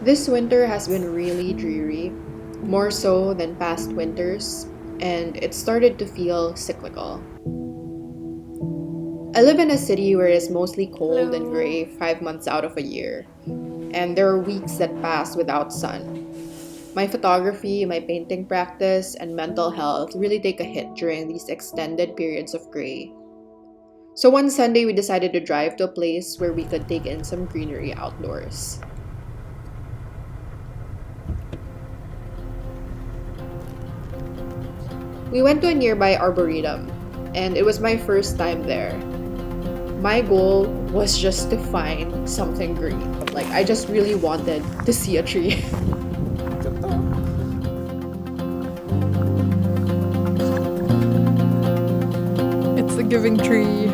This winter has been really dreary, more so than past winters, and it started to feel cyclical. I live in a city where it's mostly cold and Hello. gray 5 months out of a year, and there are weeks that pass without sun. My photography, my painting practice, and mental health really take a hit during these extended periods of gray. So one Sunday, we decided to drive to a place where we could take in some greenery outdoors. We went to a nearby arboretum, and it was my first time there. My goal was just to find something green. Like, I just really wanted to see a tree. It's a giving tree.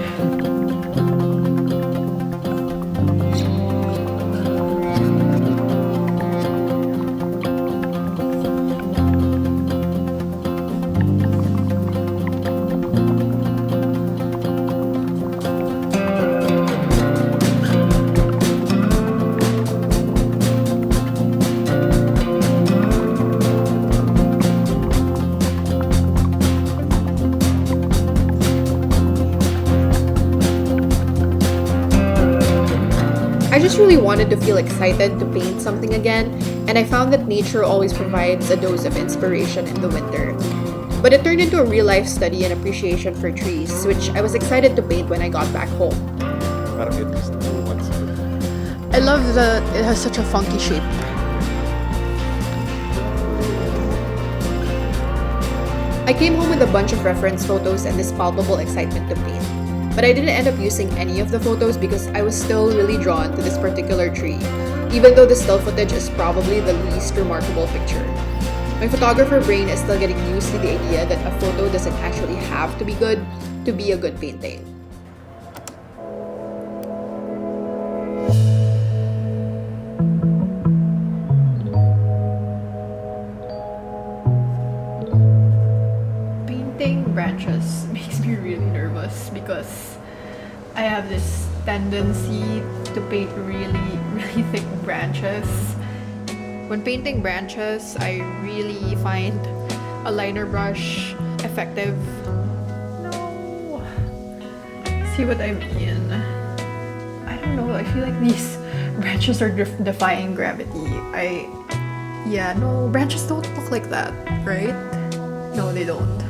I just really wanted to feel excited to paint something again, and I found that nature always provides a dose of inspiration in the winter. But it turned into a real life study and appreciation for trees, which I was excited to paint when I got back home. Parang it is once. I love that it has such a funky shape. I came home with a bunch of reference photos and this palpable excitement to paint. But I didn't end up using any of the photos because I was still really drawn to this particular tree, even though the still footage is probably the least remarkable picture. My photographer brain is still getting used to the idea that a photo doesn't actually have to be good to be a good painting. Painting branches makes me really nervous because I have this tendency to paint really, really thick branches. When painting branches, I really find a liner brush effective. No. See what I mean? I don't know. I feel like these branches are defying gravity. Yeah, no, branches don't look like that, right? No, they don't.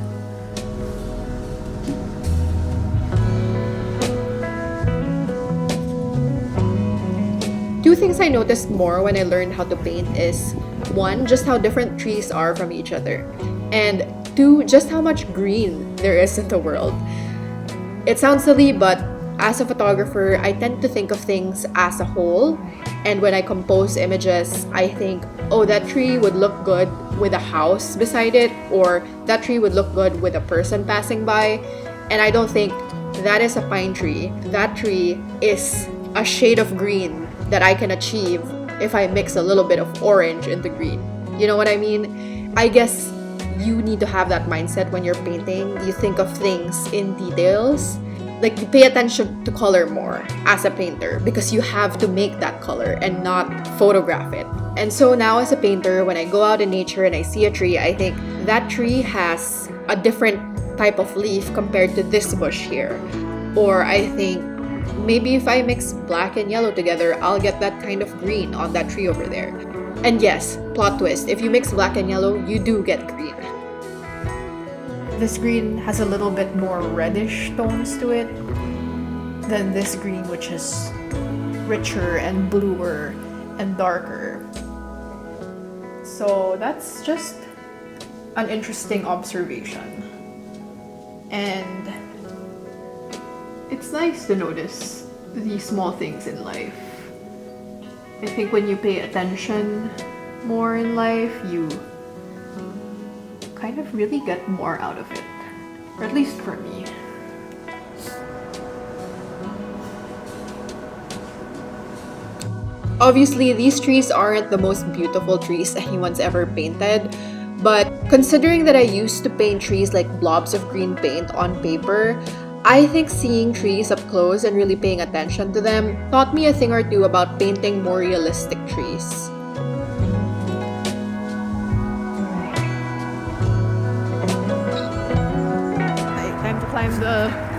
Two things I noticed more when I learned how to paint is one, just how different trees are from each other, and two, just how much green there is in the world. It sounds silly, but as a photographer, I tend to think of things as a whole, and when I compose images, I think, oh, that tree would look good with a house beside it, or that tree would look good with a person passing by, and I don't think that is a pine tree. That tree is a shade of green that I can achieve if I mix a little bit of orange in the green. You know what I mean? I guess you need to have that mindset when you're painting. You think of things in details. Like, you pay attention to color more as a painter because you have to make that color and not photograph it. And so now as a painter, when I go out in nature and I see a tree, I think that tree has a different type of leaf compared to this bush here. Or I think maybe if I mix black and yellow together, I'll get that kind of green on that tree over there. And yes, plot twist, if you mix black and yellow, you do get green. This green has a little bit more reddish tones to it than this green, which is richer and bluer and darker. So that's just an interesting observation. And it's nice to notice these small things in life. I think when you pay attention more in life, you kind of really get more out of it. Or at least for me. Obviously, these trees aren't the most beautiful trees anyone's ever painted, but considering that I used to paint trees like blobs of green paint on paper, I think seeing trees up close and really paying attention to them taught me a thing or two about painting more realistic trees. Time to climb the